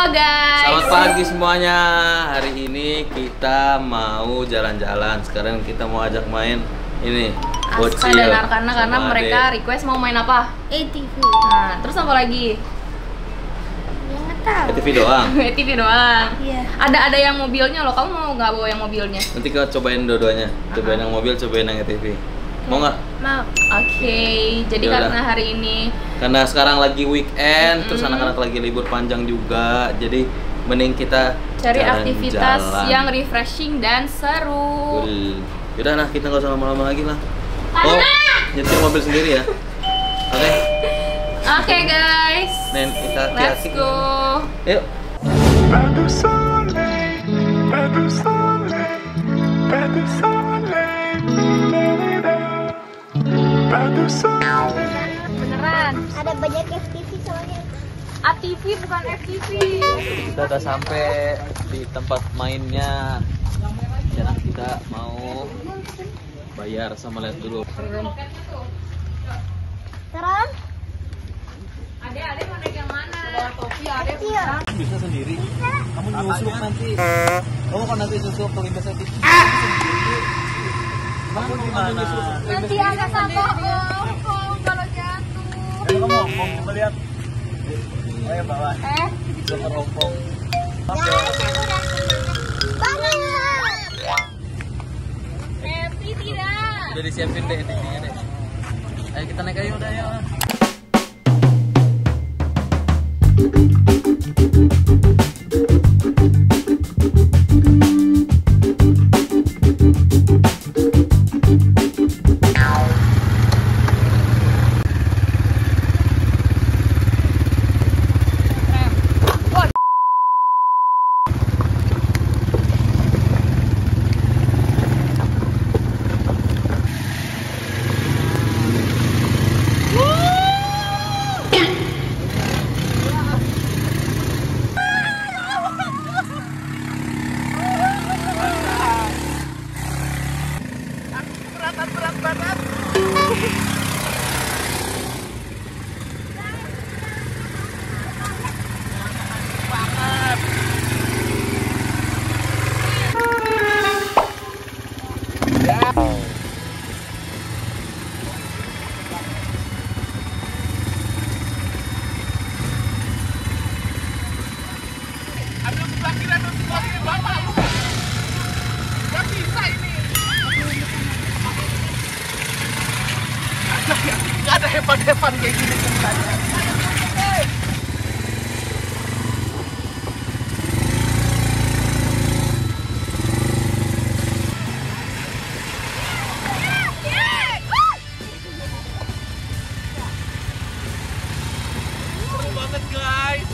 Halo guys. Selamat pagi semuanya. Hari ini kita mau jalan-jalan. Sekarang kita mau ajak main ini Aska dan Arkana karena mereka request mau main apa? ATV. Nah, terus apa lagi? Ya nggak tahu. ATV doang. ATV doang. Iya. Ada yang mobilnya loh. Kamu mau nggak bawa yang mobilnya? Nanti kita cobain dua-duanya. Cobain yang mobil, cobain yang ATV. Mau nggak? Mau. Oke. Jadi Yaudah. karena hari ini Karena sekarang lagi weekend, terus anak-anak lagi libur panjang juga. Jadi mending kita cari jalan-jalan. aktivitas yang refreshing dan seru. Betul. Yaudah nah, kita nggak usah lama-lama lagi lah. Oh, nyetir mobil sendiri ya. Oke. Oke guys. Nen, kita Let's go. Yuk. Pas de soleil, pas de soleil, pas de soleil, pas de soleil. Beneran. Ada banyak FTV soalnya. ATV bukan FTV. Kita udah sampai di tempat mainnya. Sekarang kita mau bayar sama lihat dulu. Terus? Adek mau naik yang mana? Iya. Bisa sendiri. Kamu nyusup nanti. Kamu kan nanti susuk ke limbah sakit. Kamu gimana? Nanti ada sama om kalau jatuh. Kamu ngomong coba lihat. Ayo bawa. Bisa terompong. Guys, aku udah banget. Happy tidak? Udah disiapin deh intinya deh. Ayo kita naik aja udah ya. Gak ada hebat-hebat kayak gini ceritanya. Seru banget guys.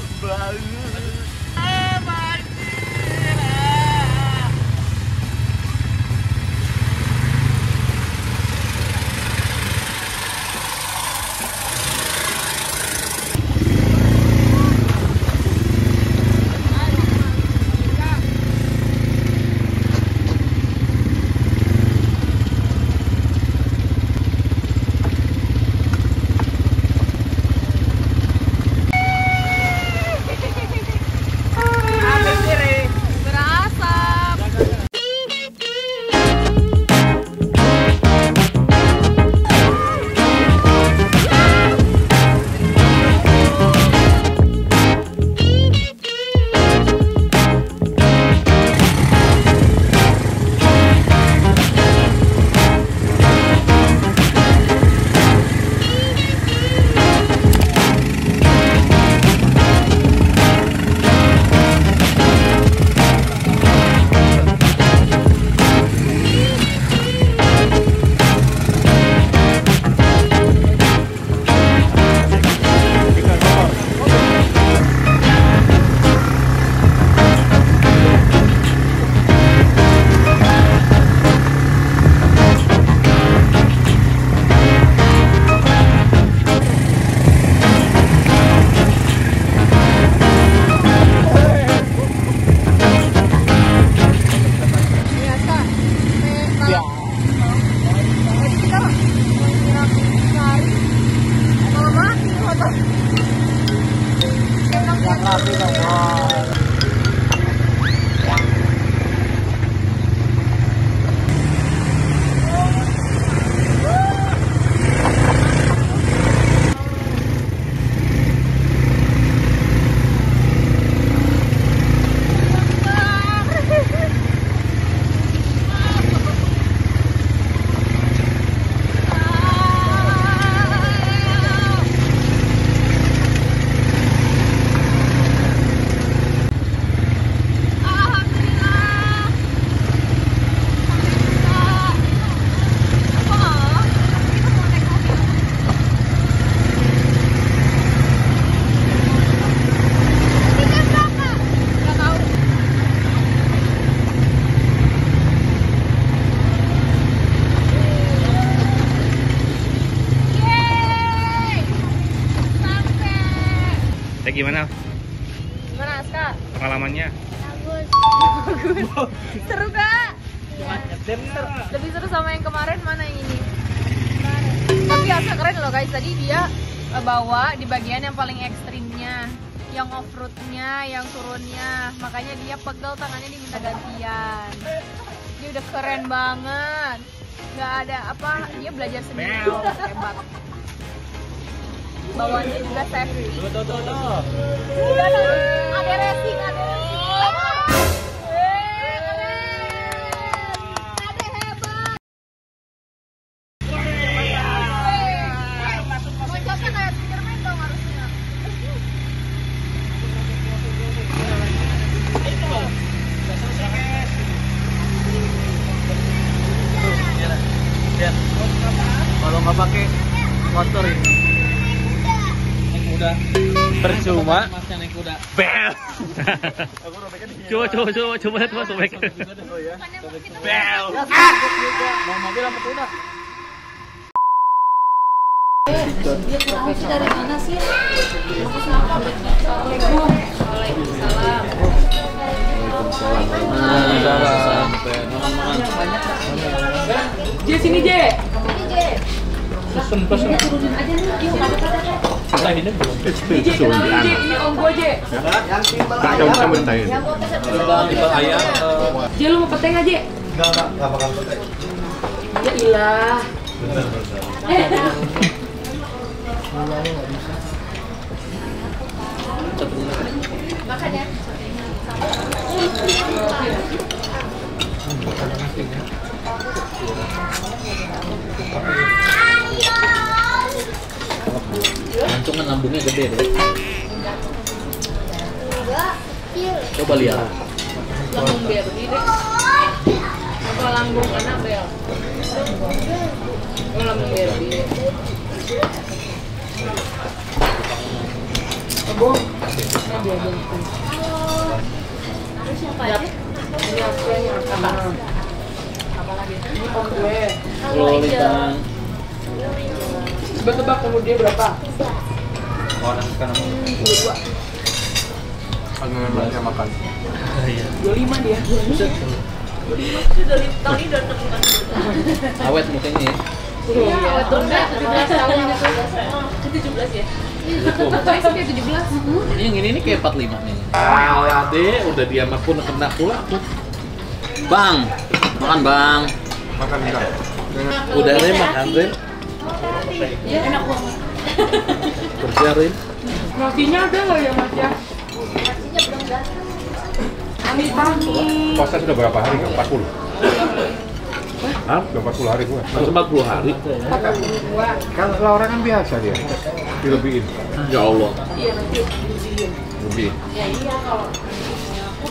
gimana Gimana Aska? pengalamannya? Bagus. Seru Kak? Lebih seru sama yang kemarin, mana yang ini? Tapi Aska keren loh guys, tadi dia bawa di bagian yang paling ekstrimnya, yang off-roadnya, yang turunnya. Makanya dia pegel tangannya diminta gantian. Dia udah keren banget. Nggak ada apa, dia belajar sendiri. Hebat. Bawaannya juga safety. Ada racing, ada racing. Ada hebat. Moncosnya kayak Spiderman dong harusnya. Lihat. Kalau nggak pakai motor ini. Naik kuda. Percuma. Masnya naik kuda. Bel. Coba sobek. Bel. Mau mobil apa kuda? Dia profesi dari mana sih? Assalamualaikum. Waalaikumsalam. J sini J. Pesen. Turunin aja nih. Yuk, Kita ini belum. J, kenalin J. Ini om gua J. Tak jauh sama saya. Ayam. J, lu mau peteng aja? Enggak bakal petek. Ya ilah. Makan ya. Langsung kan lambungnya gede deh. Enggak, kecil. Coba lihat. Lambung Barbie deh. Apa lambung Annabelle? Oh, lambung Barbie. Abang. Terus siapa aja? Ini aku yang rekaman. Apa lagi? Ini om gue. Lolita. Tebak-tebak umur dia berapa? Orang sekarang. 22. Banyak makan. 25 dia. 25 sih dari tahun ini udah temukan. Awet mukanya ya. Iya, awet tuh enggak 17 tahun gitu. 17 ya? Pokoknya sih kayak 17. Ini yang ini kayak 45 nih. Deh, udah diam aku kena pula aku. Bang, makan bang. Makan enggak? Udah Ren makan Ren. Iya, enak banget. Kerja Ren. Nasinya ada nggak ya Mas ya? Nasinya belum datang. Amit-amit. Puasa sudah berapa hari? 40. Hah? Udah 40 hari gua. Masih 40 hari. Kalau orang kan biasa dia. Dilebihin. Ya Allah. Iya, nanti dibersihin. Lebih. Ya iya kalau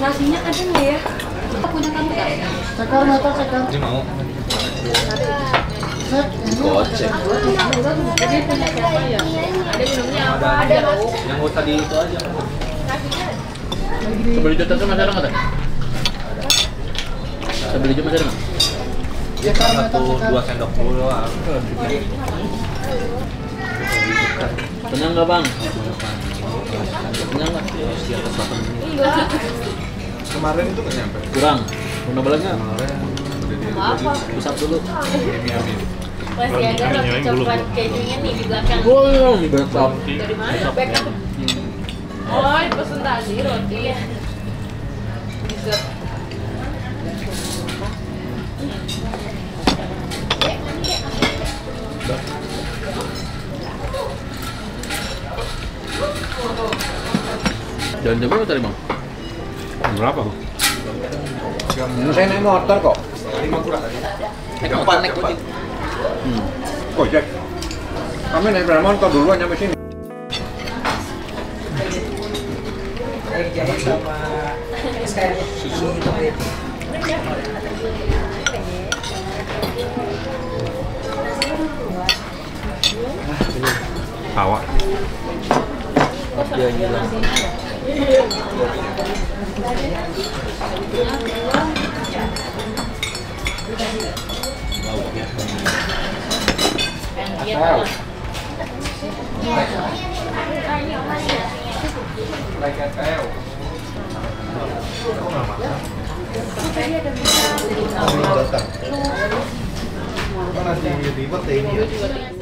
nasinya ada nggak ya? Kita punya kamu nggak? Ini mau. Gocek. Jadi punya siapa ya? Ada minumnya apa? Ada Mas. Yang usah di itu aja. Sebeli juta masih ada nggak? Teh? Sebeli juta masih ada nggak? Ya, 1-2 sendok dulu doang. Kenyang nggak bang? Kenyang nggak? Kemarin itu kan nyampe. Kurang. Mau nambah lagi nggak? Apa? Pusat dulu. Masih ada roti coklat kejunya nih di belakang. Backup. Dari mana? Backup. Oh, pesen tadi roti ya. Dessert. Jalan jam berapa tadi bang? Berapa? Saya naik motor kok. 5 kurang. Naik motor, naik ojek. Gojek. Kami naik sepeda motor duluan nyampe sini. Tawa. Dia ngilang. Tahu. Nasi ribet ini ya.